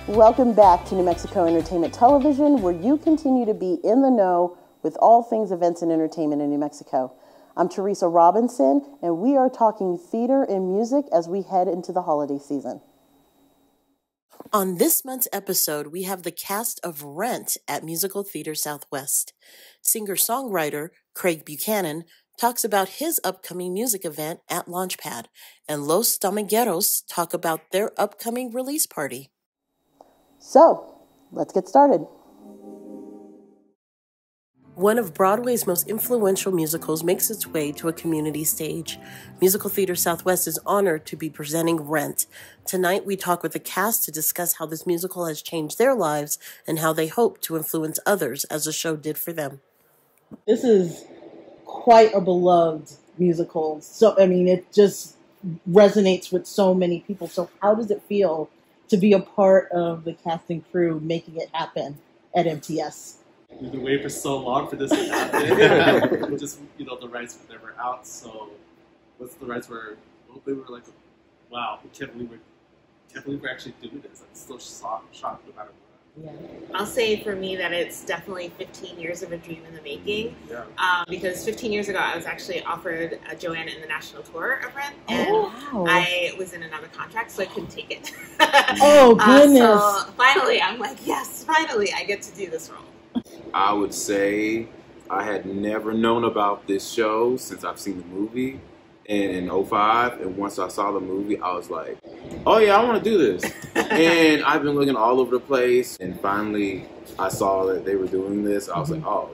Welcome back to New Mexico Entertainment Television, where you continue to be in the know with all things events and entertainment in New Mexico. I'm Teresa Robinson, and we are talking theater and music as we head into the holiday season. On this month's episode, we have the cast of Rent at Musical Theater Southwest. Singer-songwriter Craig Buchanan talks about his upcoming music event at Launchpad, and Los Domingueros talk about their upcoming release party. So, let's get started. One of Broadway's most influential musicals makes its way to a community stage. Musical Theater Southwest is honored to be presenting Rent. Tonight, we talk with the cast to discuss how this musical has changed their lives and how they hope to influence others as the show did for them. This is quite a beloved musical. So, I mean, it just resonates with so many people. So how does it feel to be a part of the cast and crew making it happen at MTS? We've been waiting for so long for this to happen. Just, the rights were never out, so once the rights were open, we were like, wow, we can't believe we're actually doing this. I'm still shocked no matter what. Yeah. I'll say for me that it's definitely 15 years of a dream in the making. Yeah. Because 15 years ago, I was actually offered Joanna in the national tour of Rent, and wow. I was in another contract, so I couldn't take it. Oh, goodness. So finally, I'm like, yes, finally, I get to do this role. I would say I had never known about this show since I've seen the movie in 2005, and once I saw the movie, I was like, oh yeah, I want to do this. And I've been looking all over the place, and finally I saw that they were doing this. I was like, oh,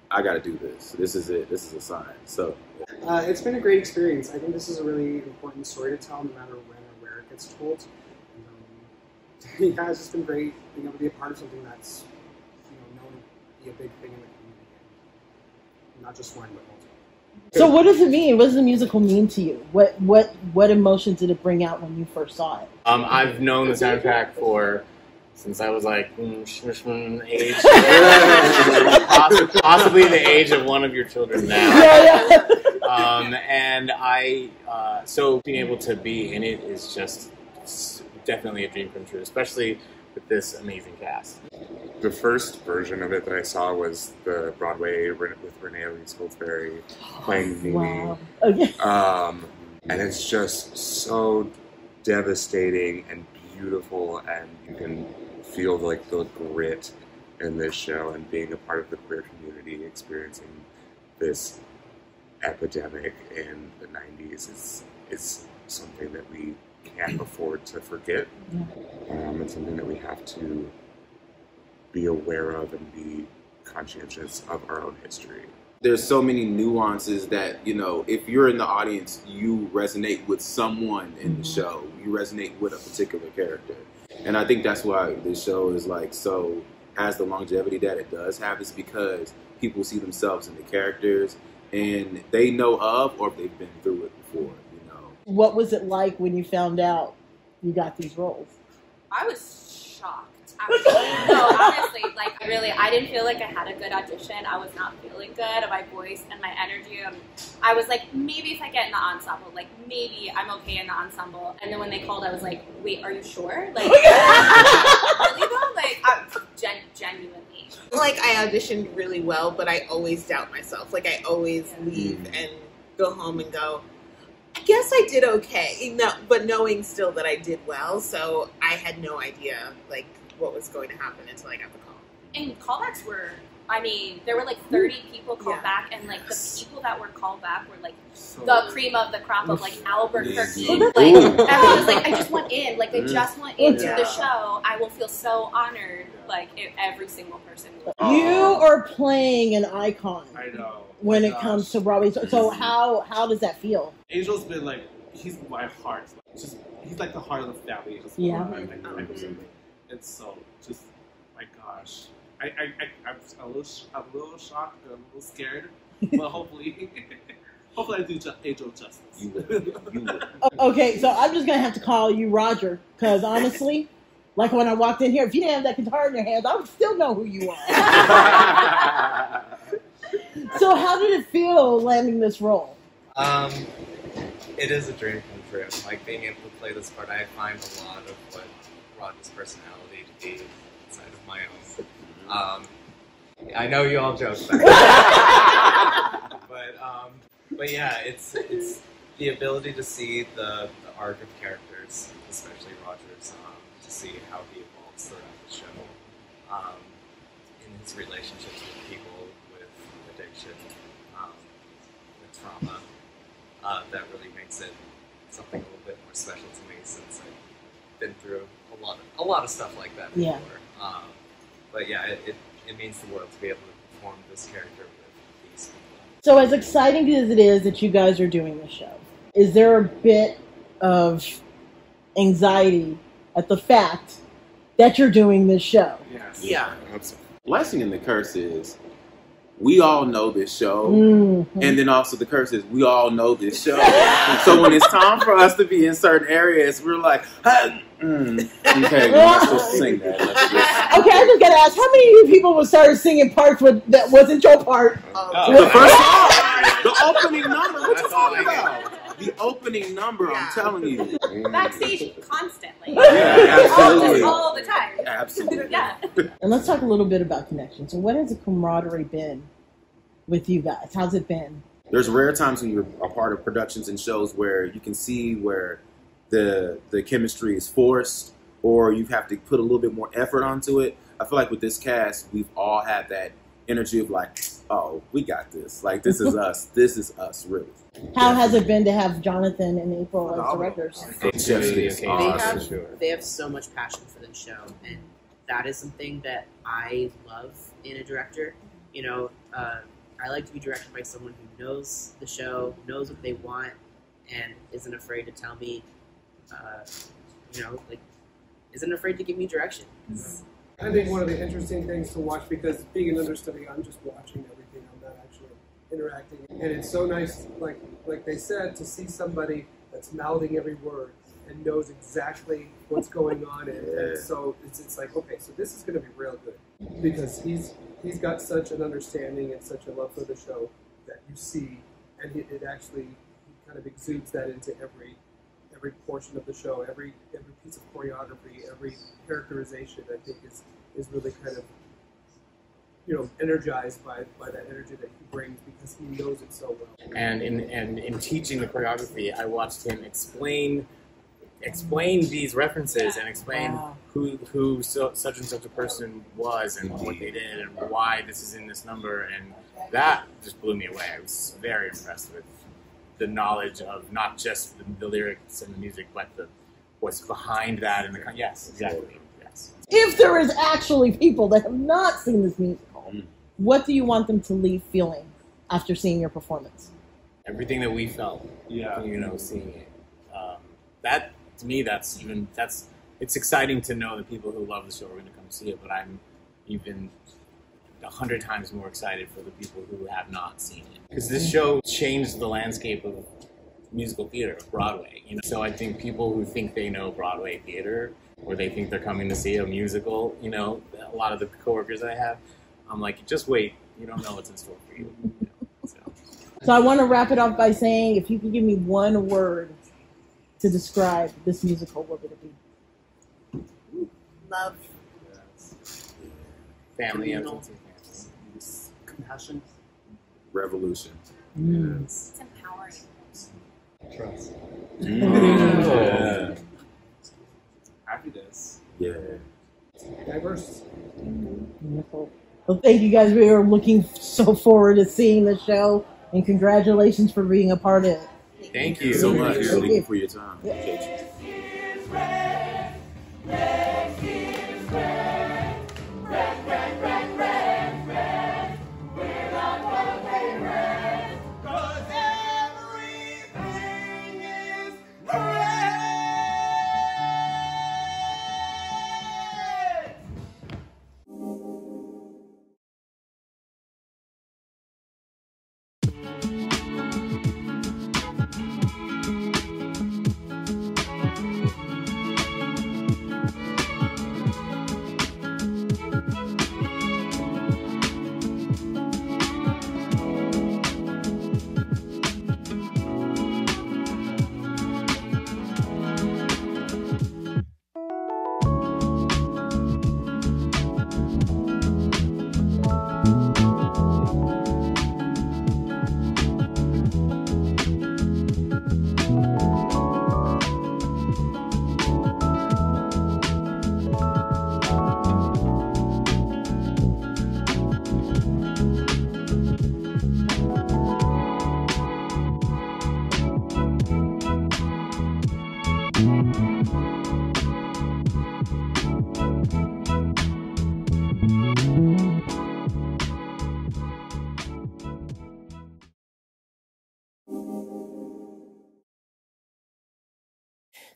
I got to do this. This is it. This is a sign. So it's been a great experience. I think this is a really important story to tell, no matter when or where it gets told. Yeah, it's just been great being able to be a part of something that's known to be a big thing in the community, and not just one, but multiple. So what does it mean? What does the musical mean to you? What emotions did it bring out when you first saw it? I've known the soundtrack since I was like age, possibly the age of one of your children now. And so being able to be in it is just definitely a dream come true, especially with this amazing cast. The first version of it that I saw was the Broadway with Renee Elise Goldsberry playing NME. Wow. Okay. And it's just so devastating and beautiful, and you can feel the grit in this show, and being a part of the queer community experiencing this epidemic in the 90s is something that we can't afford to forget. It's something that we have to be aware of and be conscientious of our own history. There's so many nuances that, if you're in the audience, you resonate with someone in the show. You resonate with a particular character. And I think that's why this show is has the longevity that it does have, is because people see themselves in the characters and they know of, or they've been through it before, What was it like when you found out you got these roles? I was shocked. No, honestly, I didn't feel like I had a good audition. I was not feeling good. My voice and my energy. I was like, maybe if I get in the ensemble, maybe I'm okay in the ensemble. And then when they called, I was like, wait, are you sure? Really though? Genuinely. I auditioned really well, but I always doubt myself. I always leave and go home and go, I guess I did okay, but knowing still that I did well, so I had no idea what was going to happen until I got the call. And callbacks were, there were 30 people called back, and the people that were called back were the cream of the crop of Albuquerque. Everyone was I just want in, I just want into the show. I will feel so honored, if every single person will. You are playing an icon. I know. When it comes to Broadway, so how does that feel? Angel's been he's my heart. He's the heart of the family. And so, my gosh, I'm a little shocked, a little scared, but hopefully I do Angel justice. You will. Okay, so I'm just gonna have to call you Roger, because honestly, when I walked in here, if you didn't have that guitar in your hands, I would still know who you are. So how did it feel landing this role? It is a dream come true. Being able to play this part, I find a lot of what Roger's personality to be inside of my own. I know you all joke about it. But yeah, it's the ability to see the arc of characters, especially Roger's, to see how he evolves throughout the show, in his relationships with people, with addiction, with trauma. That really makes it something a little bit more special to me, since I've been through a lot of stuff like that before. Yeah. But yeah, it means the world to be able to perform this character with these people. So as exciting as it is that you guys are doing the show, is there a bit of anxiety at the fact that you're doing this show? Yes. Yeah. Blessing and the curse is we all know this show, and then also the curse is we all know this show. So when it's time for us to be in certain areas, we're like, okay, we're not supposed to sing that. Let's just... Okay, I just gotta ask, how many of you people would start singing parts that wasn't your part? The first song, the opening number. What you talking about? The opening number. I'm telling you. Backstage constantly. Yeah, absolutely. All the time. Absolutely. Yeah. And let's talk a little bit about connections. So what has the camaraderie been with you guys? How's it been? There's rare times when you're a part of productions and shows where you can see where the chemistry is forced, or you have to put a little bit more effort onto it. I feel like with this cast, we've all had that energy of like, oh, we got this. Like, this is us. This is us, really. How has it been to have Jonathan and April as directors? It's just awesome. They have so much passion for the show, and that is something that I love in a director. You know, I like to be directed by someone who knows the show, knows what they want, and isn't afraid to tell me, isn't afraid to give me direction. I think one of the interesting things to watch, because being an understudy, I'm just watching everything. I'm not actually interacting. And it's so nice, like they said, to see somebody that's mouthing every word and knows exactly what's going on. And so it's like, okay, so this is going to be real good. Because he's got such an understanding and such a love for the show that you see, and it actually kind of exudes that into every portion of the show, every piece of choreography, every characterization. I think is really kind of, you know, energized by that energy that he brings, because he knows it so well. And in teaching the choreography, I watched him explain these references and explain who such and such a person was and what they did and why this is in this number, and that just blew me away. I was very impressed with the knowledge of not just the lyrics and the music, but what's behind that and the yes, exactly. Yes. If there is actually people that have not seen this musical, what do you want them to leave feeling after seeing your performance? Everything that we felt, seeing it. That to me, it's exciting to know that people who love the show are going to come see it. But I'm even 100 times more excited for the people who have not seen it, because this show changed the landscape of musical theater, of Broadway. So I think people who think they know Broadway theater, or they think they're coming to see a musical, a lot of the coworkers I have, I'm like, just wait, you don't know what's in store for you. So I want to wrap it up by saying, if you could give me one word to describe this musical, what would it be? Love. Family. Compassion. Revolution. It's empowering. Trust. Yeah. Happiness. Yeah. Diverse. Wonderful. Well, thank you guys. We are looking so forward to seeing the show, and congratulations for being a part of it. Thank you so much. Thank Thank you you for your time.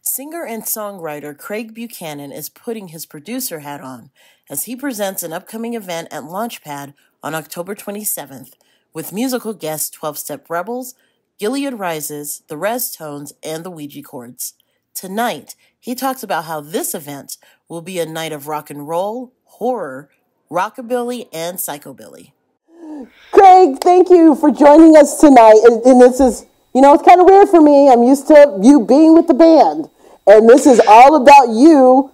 Singer and songwriter Craig Buchanan is putting his producer hat on as he presents an upcoming event at Launchpad on October 27th with musical guests 12 Step Rebels, Gilead Rises, the Res Tones, and the Ouija Chords. Tonight, he talks about how this event will be a night of rock and roll, horror, rockabilly, and psychobilly. Craig, thank you for joining us tonight. And this is, you know, it's kind of weird for me. I'm used to you being with the band. And this is all about you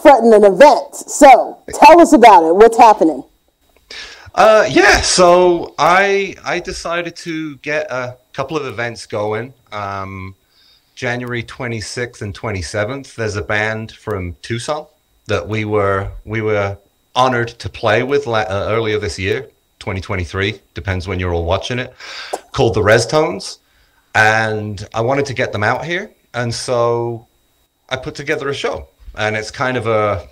fronting an event. So tell us about it. What's happening? Yeah, so I decided to get a couple of events going. January 26th and 27th, there's a band from Tucson that we were honored to play with earlier this year, 2023, depends when you're all watching it, called the Res Tones. And I wanted to get them out here. And so I put together a show. And it's kind of a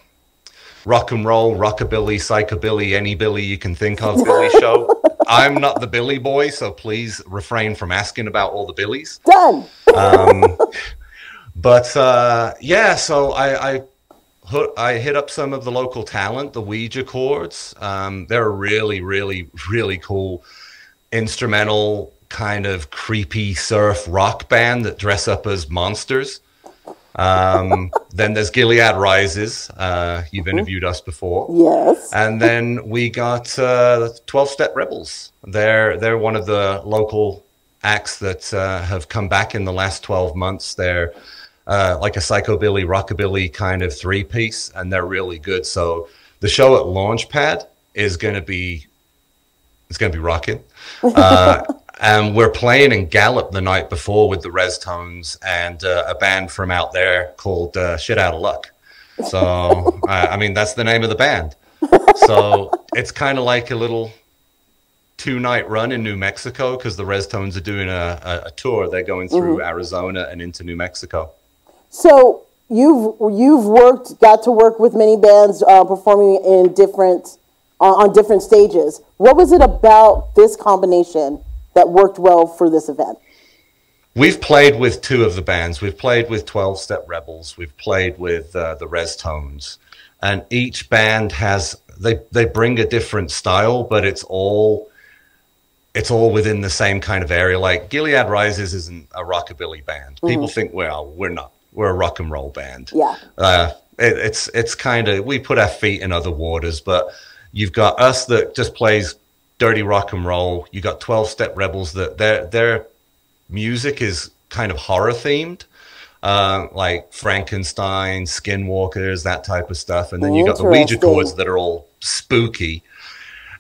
rock and roll, rockabilly, psychobilly, any Billy you can think of Billy show. I'm not the Billy boy, so please refrain from asking about all the Billies. Done. Yeah, so I hit up some of the local talent, the Ouija Chords. They're a really, really, really cool instrumental kind of creepy surf rock band that dress up as monsters. Then there's Gilead Rises. You've interviewed us before. Yes. And then we got 12 Step Rebels. They're one of the local acts that have come back in the last 12 months. They're like a psychobilly, rockabilly kind of three-piece, and they're really good. So the show at Launchpad is going to be rocking. And we're playing in Gallup the night before with the Res Tones and a band from out there called Shit Out of Luck. So, I mean, that's the name of the band. So it's kind of like a little 2-night run in New Mexico because the Res Tones are doing a tour. They're going through Arizona and into New Mexico. So you've got to work with many bands performing in on different stages. What was it about this combination that worked well for this event? We've played with 2 of the bands. We've played with 12 Step Rebels. We've played with the Res Tones. And each band they bring a different style, but it's all within the same kind of area. Like Gilead Rises isn't a rockabilly band. People think, well, we're not. We're a rock and roll band. Yeah. It's kind of, we put our feet in other waters, but you've got us that just plays dirty rock and roll. You got 12 Step Rebels that their music is kind of horror themed, like Frankenstein, Skinwalkers, that type of stuff. And then you got the Ouija Chords that are all spooky.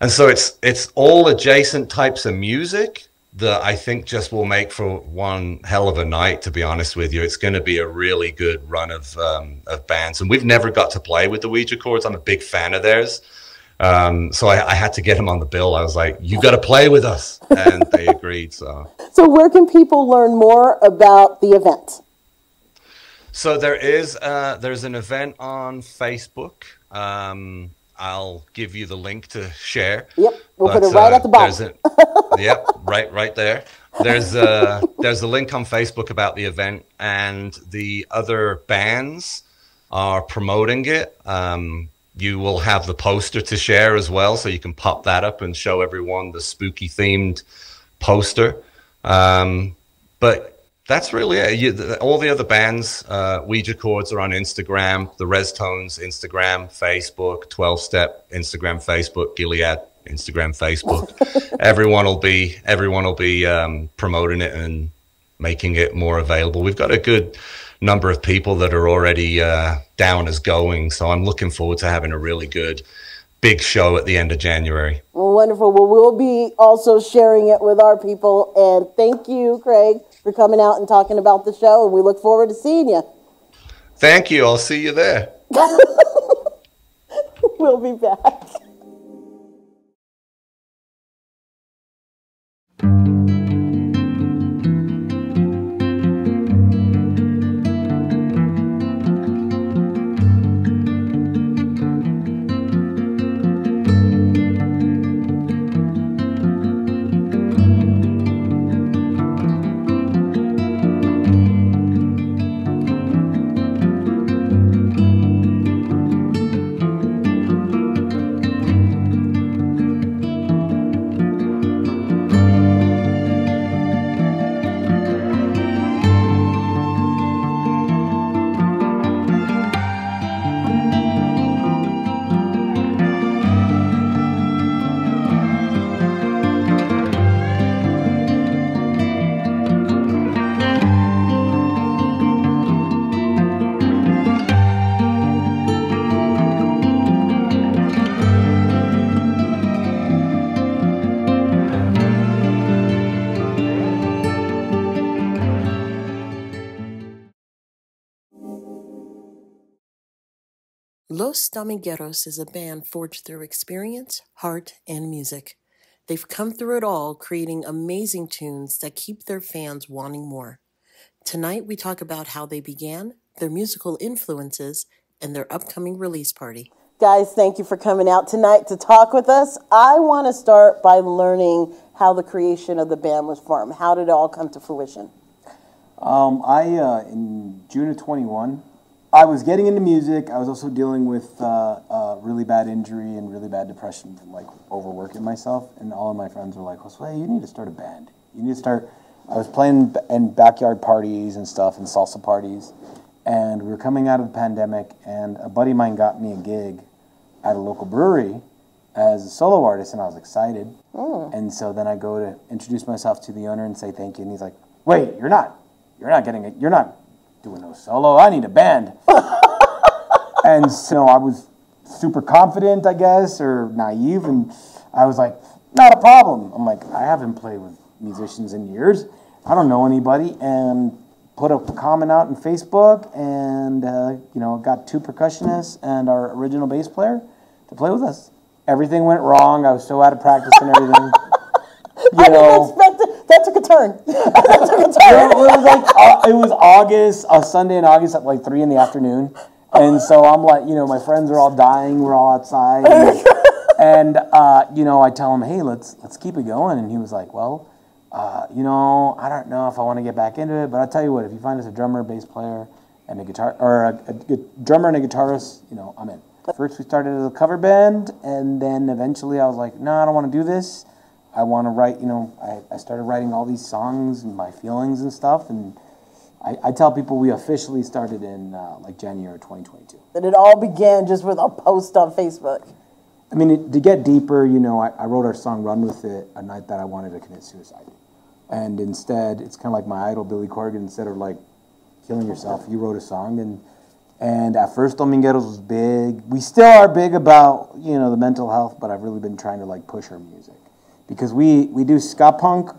And so it's all adjacent types of music that I think just will make for one hell of a night, to be honest with you. It's going to be a really good run of bands. And we've never got to play with the Ouija Chords. I'm a big fan of theirs. So I had to get them on the bill. I was like, you got to play with us. And they agreed. So where can people learn more about the event? So there's an event on Facebook. I'll give you the link to share. Yep, we'll put it right at the bottom. Yep, right there. There's a link on Facebook about the event, and the other bands are promoting it. You will have the poster to share as well, so you can pop that up and show everyone the spooky themed poster. But that's really it. All the other bands, Ouija Chords are on Instagram, the Res Tones, Instagram, Facebook, 12 Step, Instagram, Facebook, Gilead, Instagram, Facebook. Everyone will be promoting it and making it more available. We've got a good number of people that are already down as going, so I'm looking forward to having a really good big show at the end of January. Wonderful. Well, we'll be also sharing it with our people. And thank you, Craig, for coming out and talking about the show. And we look forward to seeing you. Thank you. I'll see you there. We'll be back. Los Domingueros is a band forged through experience, heart, and music. They've come through it all, creating amazing tunes that keep their fans wanting more. Tonight, we talk about how they began, their musical influences, and their upcoming release party. Guys, thank you for coming out tonight to talk with us. I want to start by learning how the creation of the band was formed. How did it all come to fruition? In June of 21, I was getting into music. I was also dealing with really bad injury and really bad depression from like overworking myself. And all of my friends were like, "Josue, you need to start a band. You need to start." I was playing in backyard parties and stuff and salsa parties, and we were coming out of the pandemic. And a buddy of mine got me a gig at a local brewery as a solo artist, and I was excited. And so then I go to introduce myself to the owner and say thank you, and he's like, "Wait, you're not doing no solo. I need a band." And so I was super confident, I guess, or naive, and I was like, "Not a problem." I'm like, I haven't played with musicians in years. I don't know anybody, and put a comment out on Facebook, and got 2 percussionists and our original bass player to play with us. Everything went wrong. I was so out of practice and everything. I didn't expect it. That took a turn. It was August, a Sunday in August at like 3 in the afternoon. And so I'm like, my friends are all dying. We're all outside. And I tell him, "Hey, let's keep it going." And he was like, "Well, I don't know if I want to get back into it, but I'll tell you what, if you find us a drummer, a bass player, and a guitar, or a drummer and a guitarist, I'm in." First we started as a cover band, and then eventually I was like, "No, I don't want to do this. I want to write," I started writing all these songs and my feelings and stuff, and I tell people we officially started in January 2022. And it all began just with a post on Facebook. I mean, to get deeper, I wrote our song "Run With It" a night that I wanted to commit suicide. And instead, it's kind of like my idol, Billy Corgan. Instead of like killing yourself, you wrote a song. And at first, Domingueros was big. We still are big about, the mental health, but I've really been trying to like push our music. Because we do ska punk,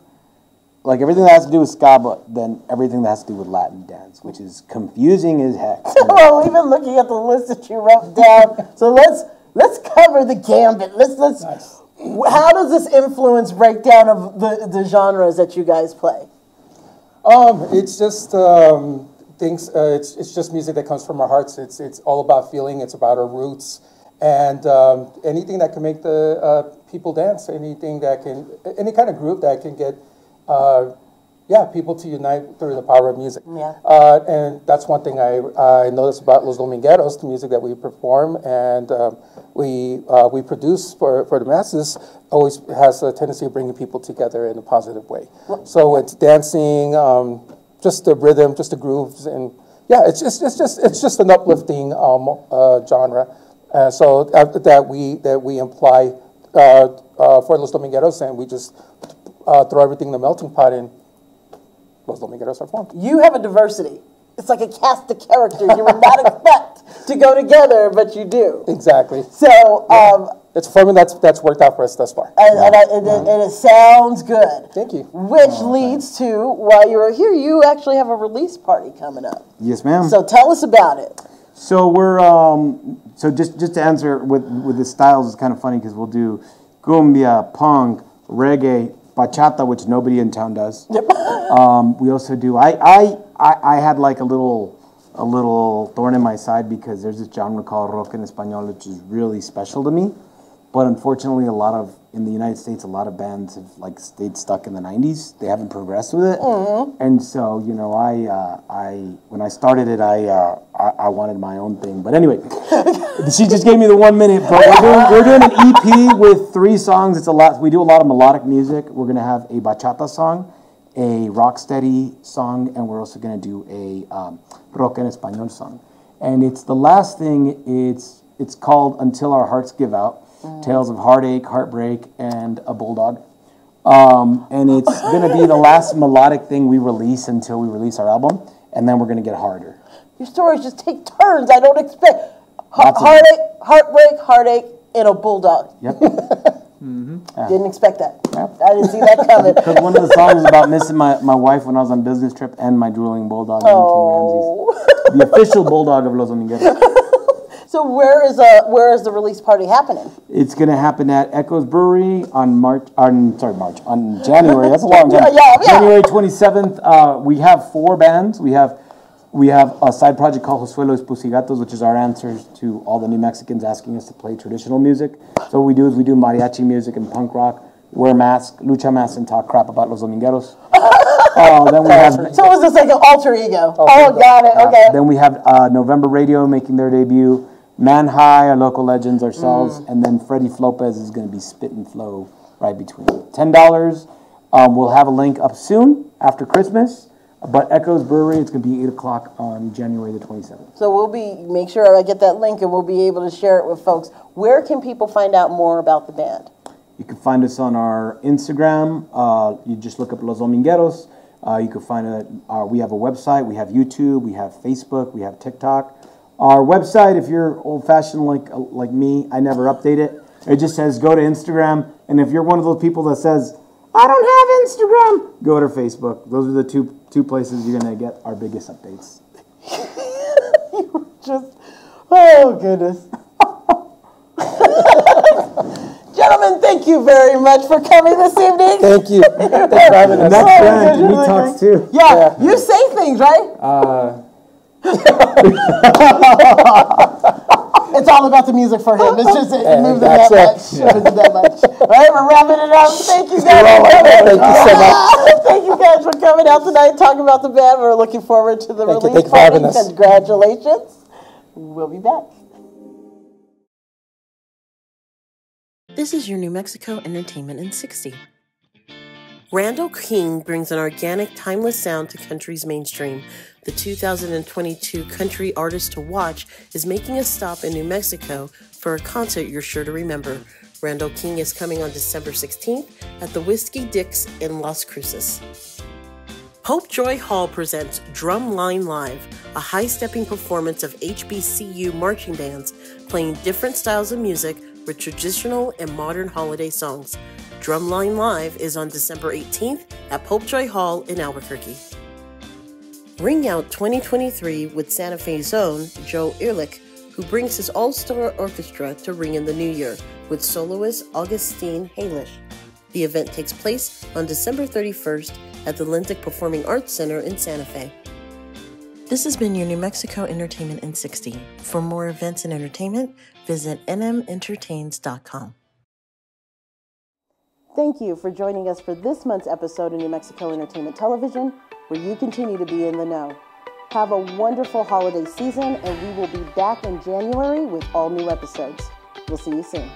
like everything that has to do with ska, but then everything that has to do with Latin dance, which is confusing as heck. Well, we've been looking at the list that you wrote down. So let's cover the gambit. Let's. Nice. How does this influence breakdown of the genres that you guys play? It's just things. It's just music that comes from our hearts. It's all about feeling. It's about our roots, and anything that can make the people dance. Any kind of group that can get people to unite through the power of music. Yeah. And that's one thing I noticed about Los Domingueros, the music that we perform and we produce for the masses, always has a tendency of bringing people together in a positive way. So it's dancing, just the rhythm, just the grooves, and it's just an uplifting genre. So that we imply for Los Domingueros, and we just throw everything in the melting pot and Los Domingueros are formed. You have a diversity. It's like a cast of characters you would not expect to go together, but you do. Exactly. So it's a formula that's worked out for us thus far. And it sounds good. Thank you. Which leads to, while you are here, you actually have a release party coming up. Yes, ma'am. So tell us about it. So we're so just to answer with the styles is kind of funny because we'll do cumbia, punk, reggae, bachata, which nobody in town does. Yep. We also do. I had like a little thorn in my side because there's this genre called rock en español, which is really special to me. But unfortunately, in the United States, a lot of bands have like stayed stuck in the '90s. They haven't progressed with it. Mm-hmm. And so, when I started it, I wanted my own thing. But anyway, she just gave me the 1 minute. But we're doing an EP with 3 songs. It's a lot. We do a lot of melodic music. We're gonna have a bachata song, a rocksteady song, and we're also gonna do a rock en español song. And it's the last thing. It's called "Until Our Hearts Give Out." Tales of heartache, heartbreak, and a bulldog. And it's going to be the last melodic thing we release until we release our album, and then we're going to get harder. Your stories just take turns. I don't expect heartbreak, and a bulldog. Yep. Didn't expect that. Yep. I didn't see that coming. Because one of the songs is about missing my wife when I was on business trip and my drooling bulldog named King Ramses. The official bulldog of Los Domingueros. So where is the release party happening? It's going to happen at Echoes Brewery on January. That's a long time. January 27th. We have 4 bands. We have a side project called Josuelos Pusigatos, which is our answer to all the New Mexicans asking us to play traditional music. So what we do is we do mariachi music and punk rock, wear masks, lucha masks, and talk crap about Los Domingueros. Then we have. So is this like an alter ego? Oh, got it. Okay. Then we have November Radio making their debut. Man High, our local legends ourselves, and then Freddie Flopez is going to be spit and flow right between. $10. We'll have a link up soon after Christmas. But Echoes Brewery, it's going to be 8 o'clock on January the 27th. So make sure I get that link and we'll be able to share it with folks. Where can people find out more about the band? You can find us on our Instagram. You just look up Los Domingueros. You can find we have a website, we have YouTube, we have Facebook, we have TikTok. Our website, if you're old-fashioned like me, I never update it. It just says go to Instagram. And if you're one of those people that says, I don't have Instagram, go to Facebook. Those are the two places you're going to get our biggest updates. Oh, goodness. Gentlemen, thank you very much for coming this evening. Thank you. Thanks for having us. Next friend, he talks too. Yeah, you say things, right? It's all about the music for him. It's just it moved that much. All right, we're wrapping it up. Thank you guys. Thank you so much. Thank you guys for coming out tonight and talking about the band. We're looking forward to the release party. Congratulations. We'll be back. This is your New Mexico Entertainment in 60. Randall King brings an organic, timeless sound to country's mainstream. The 2022 Country Artist to Watch is making a stop in New Mexico for a concert you're sure to remember. Randall King is coming on December 16th at the Whiskey Dick's in Las Cruces. Pope Joy Hall presents Drumline Live, a high-stepping performance of HBCU marching bands playing different styles of music with traditional and modern holiday songs. Drumline Live is on December 18th at Pope Joy Hall in Albuquerque. Ring Out 2023 with Santa Fe's own Joe Ehrlich, who brings his all-star orchestra to ring in the new year with soloist Augustine Halish. The event takes place on December 31st at the Lintic Performing Arts Center in Santa Fe. This has been your New Mexico Entertainment in 60. For more events and entertainment, visit nmentertains.com. Thank you for joining us for this month's episode of New Mexico Entertainment Television, where you continue to be in the know. Have a wonderful holiday season, and we will be back in January with all new episodes. We'll see you soon.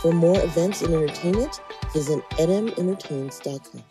For more events and entertainment, visit nmentertains.com.